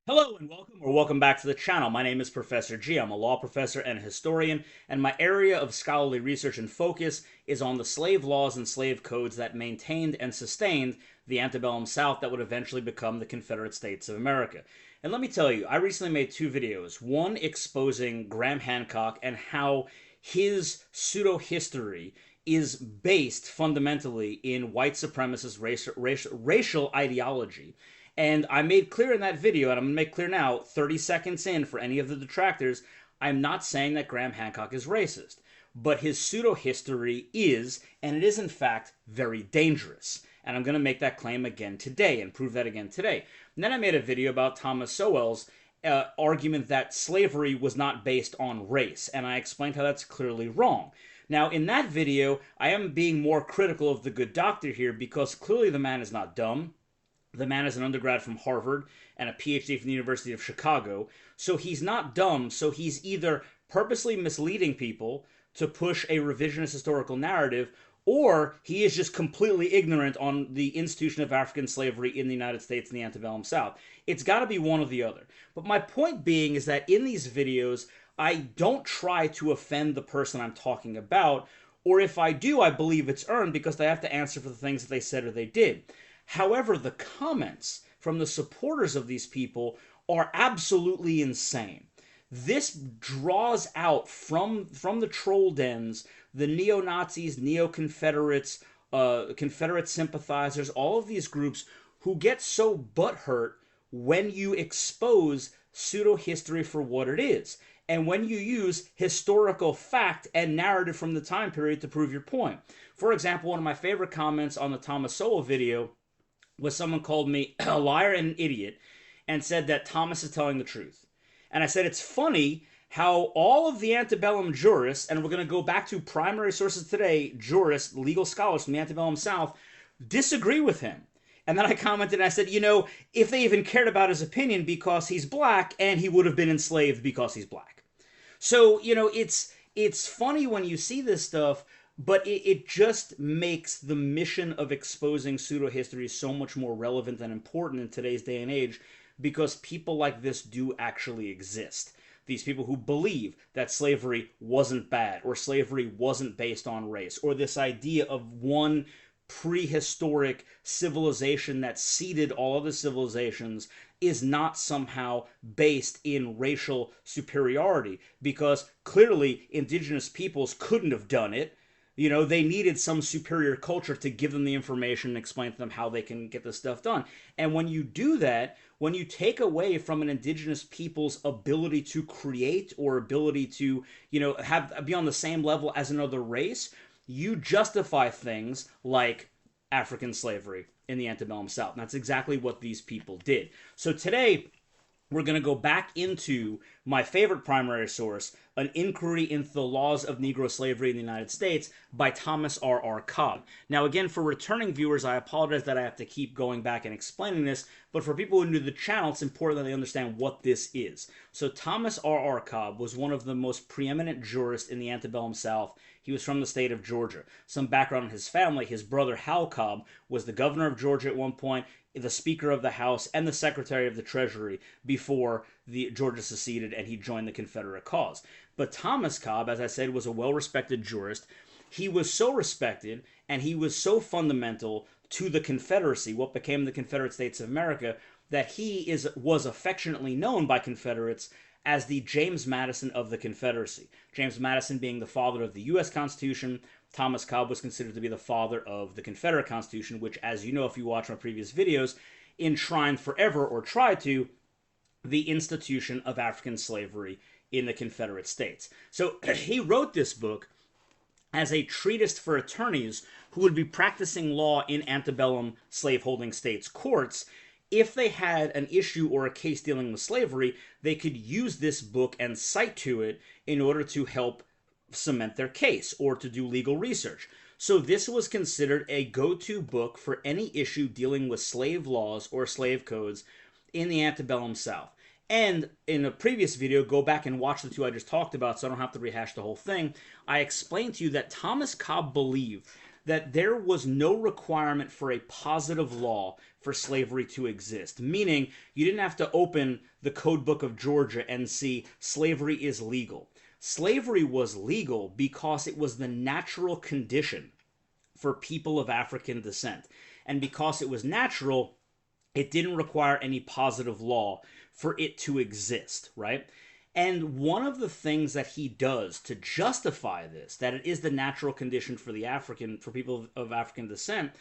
Hello and welcome, or welcome back to the channel. My name is Professor G. I'm a law professor and a historian, and my area of scholarly research and focus is on the slave laws and slave codes that maintained and sustained the antebellum South that would eventually become the Confederate States of America. And let me tell you, I recently made two videos. One exposing Graham Hancock and how his pseudo-history is based fundamentally in white supremacist racial ideology. And I made clear in that video, and I'm going to make clear now, 30 seconds in for any of the detractors, I'm not saying that Graham Hancock is racist. But his pseudo-history is, and it is in fact, very dangerous. And I'm going to make that claim again today and prove that again today. And then I made a video about Thomas Sowell's argument that slavery was not based on race. And I explained how that's clearly wrong. Now, in that video, I am being more critical of the good doctor here because clearly the man is not dumb. The man is an undergrad from Harvard and a PhD from the University of Chicago. So he's not dumb. So he's either purposely misleading people to push a revisionist historical narrative, or he is just completely ignorant on the institution of African slavery in the United States and the antebellum South. It's got to be one or the other. But my point being is that in these videos, I don't try to offend the person I'm talking about, or if I do, I believe it's earned because they have to answer for the things that they said or they did. However, the comments from the supporters of these people are absolutely insane. This draws out from the troll dens the neo-Nazis, neo-Confederates, Confederate sympathizers, all of these groups who get so butthurt when you expose pseudo-history for what it is, and when you use historical fact and narrative from the time period to prove your point. For example, one of my favorite comments on the Thomas Sowell video was someone called me a liar and an idiot and said that Thomas is telling the truth. And I said it's funny how all of the antebellum jurists, and we're going to go back to primary sources today, jurists, legal scholars from the antebellum South, disagree with him. And then I commented and I said, you know, if they even cared about his opinion because he's black and he would have been enslaved because he's black. So, you know, it's funny when you see this stuff, but it just makes the mission of exposing pseudo-history so much more relevant and important in today's day and age because people like this do actually exist. These people who believe that slavery wasn't bad or slavery wasn't based on race, or this idea of one prehistoric civilization that seeded all other civilizations is not somehow based in racial superiority, because clearly indigenous peoples couldn't have done it. You know, they needed some superior culture to give them the information and explain to them how they can get this stuff done. And when you do that, when you take away from an indigenous people's ability to create or ability to, you know, be on the same level as another race, you justify things like African slavery in the antebellum South. And that's exactly what these people did. So today, we're going to go back into my favorite primary source, An Inquiry into the Laws of Negro Slavery in the United States by Thomas R. Cobb. Now, again, for returning viewers, I apologize that I have to keep going back and explaining this, but for people who are new to the channel, it's important that they understand what this is. So Thomas R. Cobb was one of the most preeminent jurists in the antebellum South. He was from the state of Georgia. Some background on his family: his brother Hal Cobb was the governor of Georgia at one point, the Speaker of the House, and the Secretary of the Treasury before Georgia seceded and he joined the Confederate cause. But Thomas Cobb, as I said, was a well-respected jurist. He was so respected and he was so fundamental to the Confederacy, what became the Confederate States of America, that he was affectionately known by Confederates as the James Madison of the Confederacy. James Madison being the father of the U.S. Constitution, Thomas Cobb was considered to be the father of the Confederate Constitution, which, as you know if you watch my previous videos, enshrined forever, or tried to, the institution of African slavery in the Confederate States. So he wrote this book as a treatise for attorneys who would be practicing law in antebellum slaveholding states' courts. If they had an issue or a case dealing with slavery, they could use this book and cite to it in order to help cement their case or to do legal research. So this was considered a go-to book for any issue dealing with slave laws or slave codes in the antebellum South. And in a previous video, go back and watch the two I just talked about so I don't have to rehash the whole thing, I explained to you that Thomas Cobb believed that there was no requirement for a positive law for slavery to exist. Meaning, you didn't have to open the Code Book of Georgia and see slavery is legal. Slavery was legal because it was the natural condition for people of African descent. And because it was natural, it didn't require any positive law for it to exist, right? And one of the things that he does to justify this, that it is the natural condition for for people of African descent,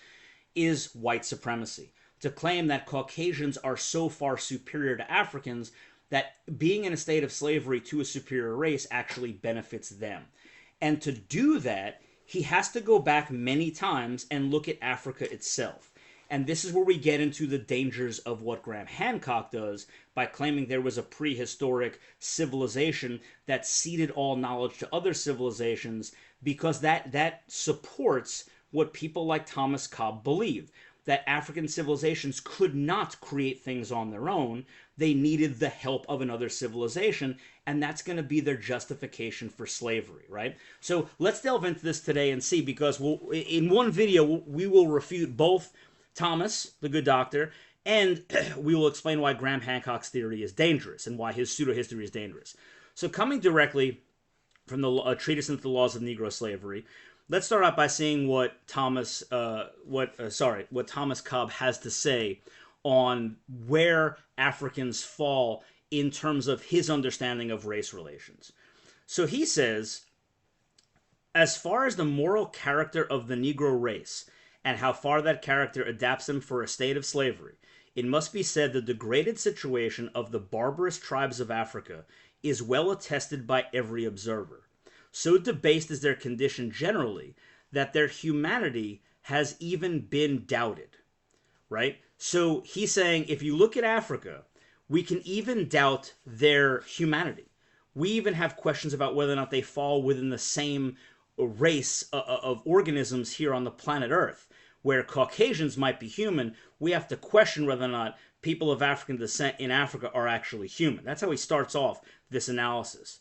is white supremacy. To claim that Caucasians are so far superior to Africans that being in a state of slavery to a superior race actually benefits them. And to do that, he has to go back many times and look at Africa itself. And this is where we get into the dangers of what Graham Hancock does by claiming there was a prehistoric civilization that ceded all knowledge to other civilizations, because that supports what people like Thomas Cobb believed, that African civilizations could not create things on their own. They needed the help of another civilization, and that's going to be their justification for slavery, right? So let's delve into this today and see, because in one video we will refute both Thomas, the good doctor, and we will explain why Graham Hancock's theory is dangerous and why his pseudo-history is dangerous. So coming directly from the treatise into the laws of Negro slavery, let's start out by seeing what Thomas Cobb has to say on where Africans fall in terms of his understanding of race relations. So he says, as far as the moral character of the Negro race and how far that character adapts them for a state of slavery, it must be said the degraded situation of the barbarous tribes of Africa is well attested by every observer. So debased is their condition generally that their humanity has even been doubted, right? So he's saying, if you look at Africa, we can even doubt their humanity. We even have questions about whether or not they fall within the same race of organisms here on the planet Earth. Where Caucasians might be human, we have to question whether or not people of African descent in Africa are actually human. That's how he starts off this analysis.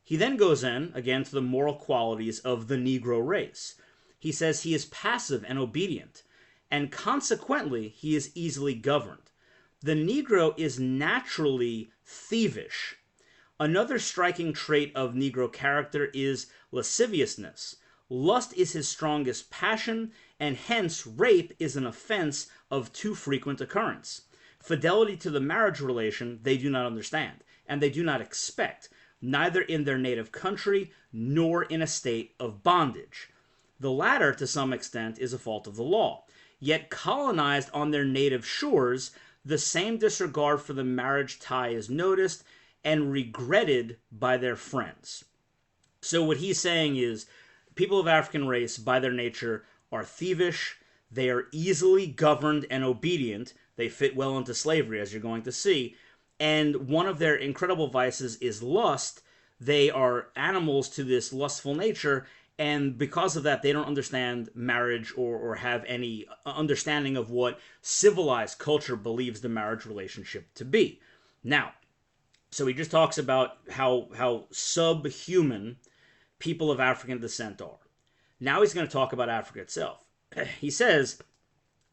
He then goes in, again, to the moral qualities of the Negro race. He says he is passive and obedient, and consequently, he is easily governed. The Negro is naturally thievish. Another striking trait of Negro character is lasciviousness. Lust is his strongest passion, and hence rape is an offense of too frequent occurrence. Fidelity to the marriage relation they do not understand, and they do not expect, neither in their native country nor in a state of bondage. The latter, to some extent, is a fault of the law. Yet colonized on their native shores, the same disregard for the marriage tie is noticed and regretted by their friends. So what he's saying is, people of African race, by their nature, are thievish, they are easily governed and obedient, they fit well into slavery, as you're going to see, and one of their incredible vices is lust. They are animals to this lustful nature, and because of that, they don't understand marriage or have any understanding of what civilized culture believes the marriage relationship to be. Now, so he just talks about how subhuman people of African descent are. Now he's going to talk about Africa itself. He says,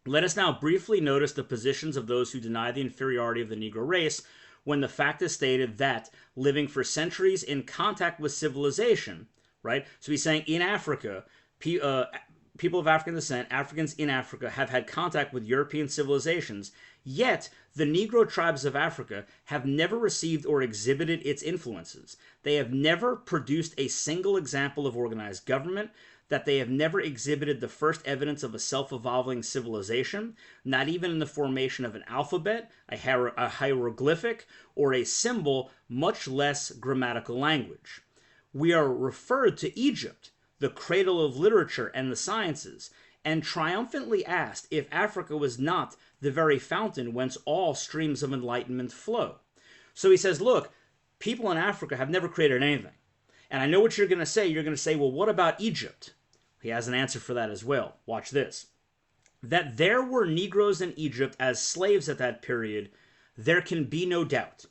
let us now briefly notice the positions of those who deny the inferiority of the Negro race when the fact is stated that, living for centuries in contact with civilization, right? So he's saying in Africa, people of African descent, Africans in Africa, have had contact with European civilizations, yet the Negro tribes of Africa have never received or exhibited its influences. They have never produced a single example of organized government, that they have never exhibited the first evidence of a self-evolving civilization, not even in the formation of an alphabet, a hieroglyphic, or a symbol, much less grammatical language. We are referred to Egypt, the cradle of literature and the sciences, and triumphantly asked if Africa was not the very fountain whence all streams of enlightenment flow. So he says, look, people in Africa have never created anything. And I know what you're going to say. You're going to say, well, what about Egypt? He has an answer for that as well. Watch this. That there were Negroes in Egypt as slaves at that period, there can be no doubt.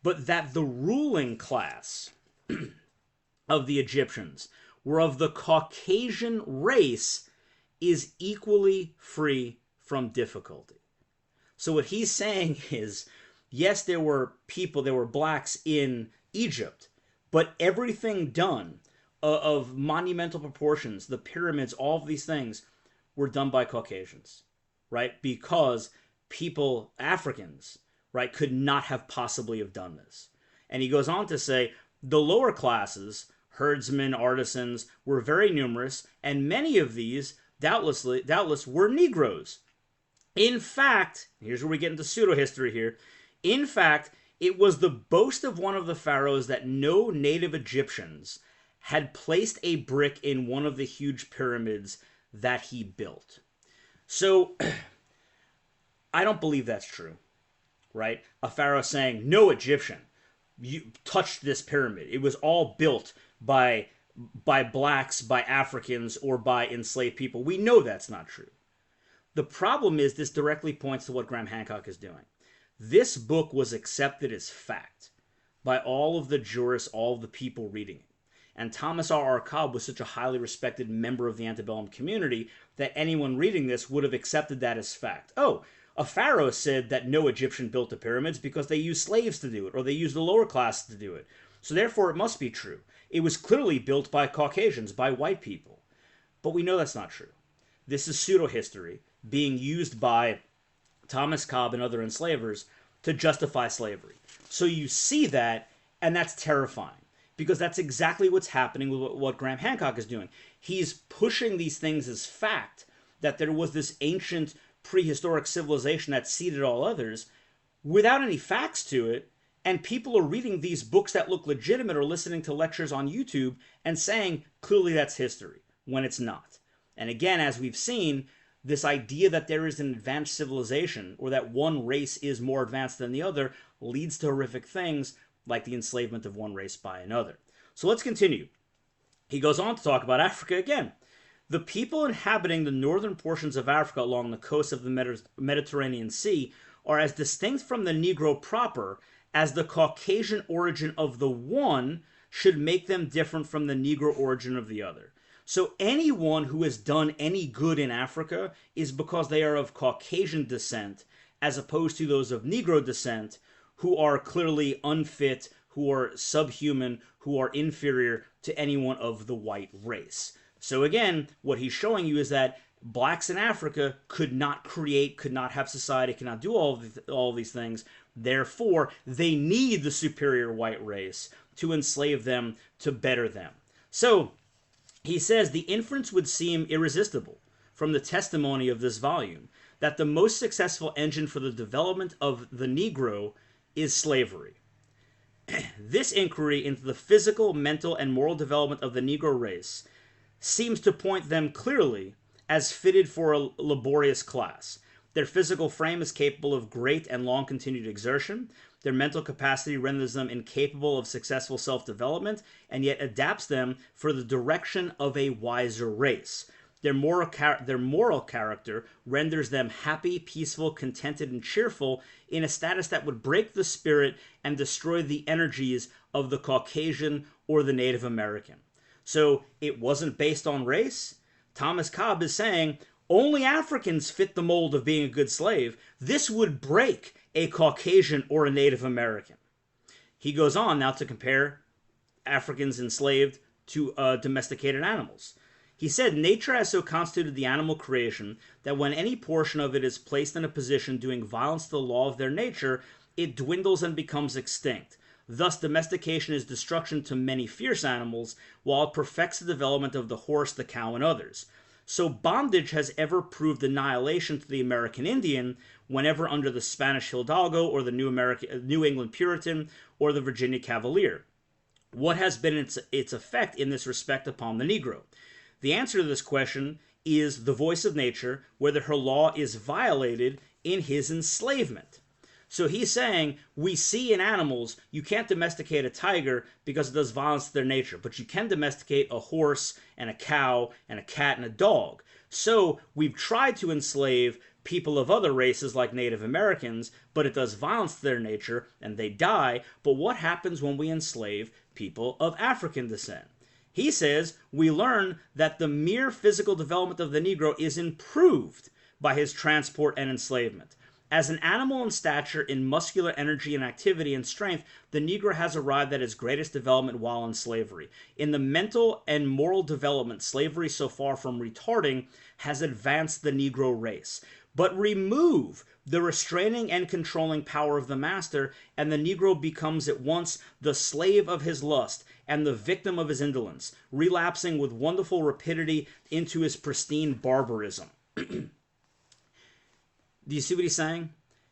But that the ruling class of the Egyptians were of the Caucasian race is equally free from difficulty. So what he's saying is, yes, there were people, there were blacks in Egypt, but everything done of monumental proportions, the pyramids, all of these things, were done by Caucasians, right? Because people, Africans, right, could not have possibly have done this. And he goes on to say, the lower classes, herdsmen, artisans, were very numerous, and many of these doubtless were Negroes. In fact, here's where we get into pseudo-history here. In fact, it was the boast of one of the pharaohs that no native Egyptians had placed a brick in one of the huge pyramids that he built. So, I don't believe that's true, right? A pharaoh saying, no Egyptian you touched this pyramid. It was all built by blacks, by Africans, or by enslaved people. We know that's not true. The problem is this directly points to what Graham Hancock is doing. This book was accepted as fact by all of the jurists, all of the people reading it. And Thomas R. Cobb was such a highly respected member of the antebellum community that anyone reading this would have accepted that as fact. Oh, a pharaoh said that no Egyptian built the pyramids because they used slaves to do it, or they used the lower class to do it. So therefore it must be true. It was clearly built by Caucasians, by white people. But we know that's not true. This is pseudo-history being used by Thomas Cobb and other enslavers to justify slavery. So you see that, and that's terrifying, because that's exactly what's happening with what Graham Hancock is doing. He's pushing these things as fact, that there was this ancient prehistoric civilization that seeded all others, without any facts to it, and people are reading these books that look legitimate or listening to lectures on YouTube and saying, clearly that's history, when it's not. And again, as we've seen, this idea that there is an advanced civilization, or that one race is more advanced than the other, leads to horrific things like the enslavement of one race by another. So let's continue. He goes on to talk about Africa again. The people inhabiting the northern portions of Africa along the coast of the Mediterranean Sea are as distinct from the Negro proper as the Caucasian origin of the one should make them different from the Negro origin of the other. So anyone who has done any good in Africa is because they are of Caucasian descent, as opposed to those of Negro descent, who are clearly unfit, who are subhuman, who are inferior to anyone of the white race. So again, what he's showing you is that blacks in Africa could not create, could not have society, could not do all of these things. Therefore, they need the superior white race to enslave them, to better them. So he says the inference would seem irresistible from the testimony of this volume that the most successful engine for the development of the Negro is slavery. This inquiry into the physical, mental, and moral development of the Negro race seems to point them clearly as fitted for a laborious class. Their physical frame is capable of great and long-continued exertion. Their mental capacity renders them incapable of successful self-development, and yet adapts them for the direction of a wiser race. Their moral character renders them happy, peaceful, contented, and cheerful in a status that would break the spirit and destroy the energies of the Caucasian or the Native American. So it wasn't based on race. Thomas Cobb is saying only Africans fit the mold of being a good slave. This would break a Caucasian or a Native American. He goes on now to compare Africans enslaved to domesticated animals. He said, nature has so constituted the animal creation that when any portion of it is placed in a position doing violence to the law of their nature, it dwindles and becomes extinct. Thus, domestication is destruction to many fierce animals, while it perfects the development of the horse, the cow, and others. So bondage has ever proved annihilation to the American Indian, whenever under the Spanish Hidalgo, or the New England Puritan, or the Virginia Cavalier. What has been its effect in this respect upon the Negro? The answer to this question is the voice of nature, whether her law is violated in his enslavement. So he's saying, we see in animals, you can't domesticate a tiger because it does violence to their nature, but you can domesticate a horse and a cow and a cat and a dog. So we've tried to enslave people of other races like Native Americans, but it does violence to their nature and they die. But what happens when we enslave people of African descent? He says, we learn that the mere physical development of the Negro is improved by his transport and enslavement. As an animal in stature, in muscular energy and activity and strength, the Negro has arrived at his greatest development while in slavery. In the mental and moral development, slavery, so far from retarding, has advanced the Negro race. But remove the restraining and controlling power of the master, and the Negro becomes at once the slave of his lust and the victim of his indolence, relapsing with wonderful rapidity into his pristine barbarism. Do you see what he's saying?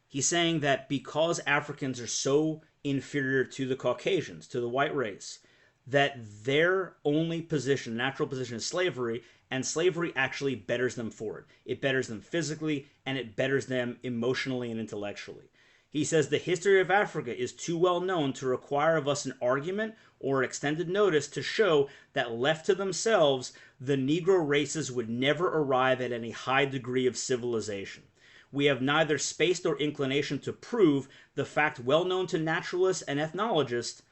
He's saying that because Africans are so inferior to the Caucasians, to the white race, that their only position, natural position, is slavery, and slavery actually betters them for it. It betters them physically, and it betters them emotionally and intellectually. He says the history of Africa is too well known to require of us an argument or extended notice to show that left to themselves, the Negro races would never arrive at any high degree of civilization. We have neither space nor inclination to prove the fact well known to naturalists and ethnologists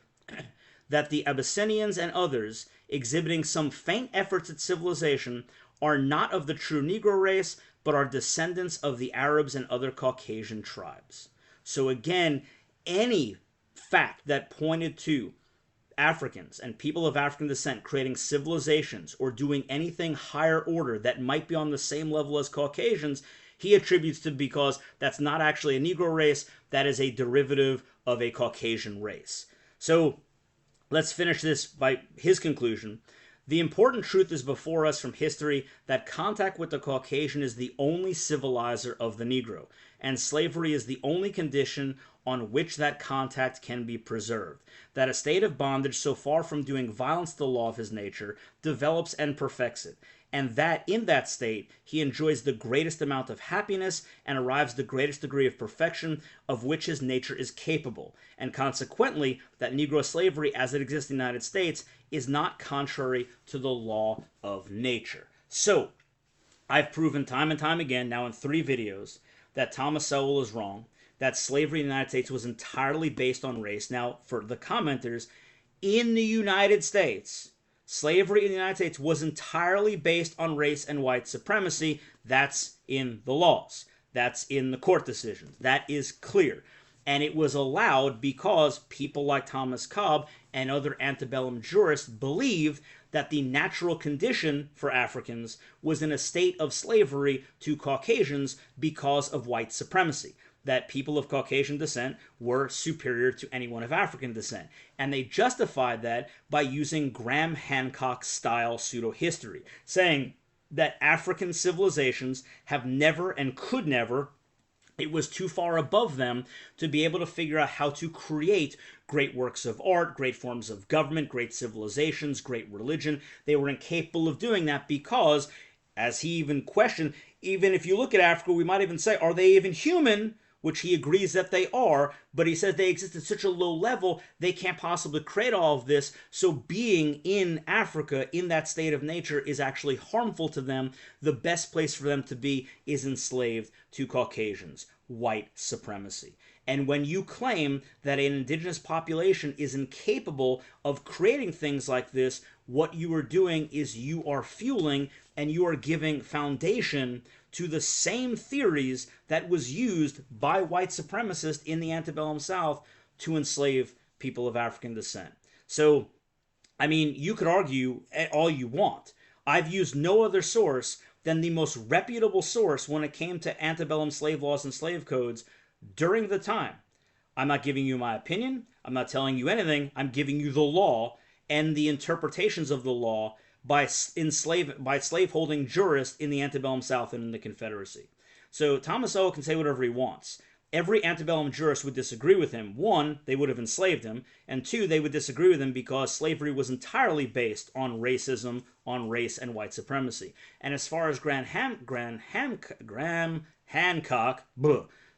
that the Abyssinians and others, exhibiting some faint efforts at civilization, are not of the true Negro race, but are descendants of the Arabs and other Caucasian tribes. So again, any fact that pointed to Africans and people of African descent creating civilizations or doing anything higher order that might be on the same level as Caucasians, he attributes to because that's not actually a Negro race, that is a derivative of a Caucasian race. So let's finish this by his conclusion. The important truth is before us from history that contact with the Caucasian is the only civilizer of the Negro, and slavery is the only condition on which that contact can be preserved. That a state of bondage, so far from doing violence to the law of his nature, develops and perfects it, and that in that state he enjoys the greatest amount of happiness and arrives the greatest degree of perfection of which his nature is capable, and consequently that Negro slavery as it exists in the United States is not contrary to the law of nature. So, I've proven time and time again, now in 3 videos, that Thomas Sowell is wrong, that slavery in the United States was entirely based on race. Now, for the commenters, in the United States, slavery in the United States was entirely based on race and white supremacy. That's in the laws. That's in the court decisions. That is clear. And it was allowed because people like Thomas Cobb and other antebellum jurists believed that the natural condition for Africans was in a state of slavery to Caucasians because of white supremacy. That people of Caucasian descent were superior to anyone of African descent. And they justified that by using Graham Hancock style pseudo-history, saying that African civilizations have never and could never, it was too far above them to be able to figure out how to create great works of art, great forms of government, great civilizations, great religion. They were incapable of doing that because, as he even questioned, even if you look at Africa, we might even say, are they even human? Which he agrees that they are, but he says they exist at such a low level, they can't possibly create all of this, so being in Africa, in that state of nature, is actually harmful to them. The best place for them to be is enslaved to Caucasians, white supremacy. And when you claim that an indigenous population is incapable of creating things like this, what you are doing is you are fueling and you are giving foundation to the same theories that was used by white supremacists in the antebellum South to enslave people of African descent. So, I mean, you could argue all you want. I've used no other source than the most reputable source when it came to antebellum slave laws and slave codes during the time. I'm not giving you my opinion. I'm not telling you anything. I'm giving you the law and the interpretations of the law by slaveholding jurists in the antebellum South and in the Confederacy. So Thomas Sowell can say whatever he wants. Every antebellum jurist would disagree with him. 1, they would have enslaved him, and 2, they would disagree with him because slavery was entirely based on racism, on race, and white supremacy. And as far as Graham Hancock's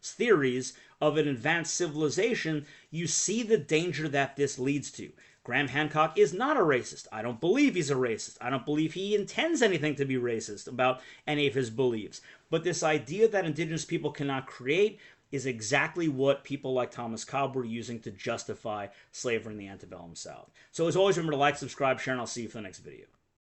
theories of an advanced civilization, you see the danger that this leads to. Graham Hancock is not a racist. I don't believe he's a racist. I don't believe he intends anything to be racist about any of his beliefs. But this idea that indigenous people cannot create is exactly what people like Thomas Cobb were using to justify slavery in the antebellum South. So as always, remember to like, subscribe, share, and I'll see you for the next video.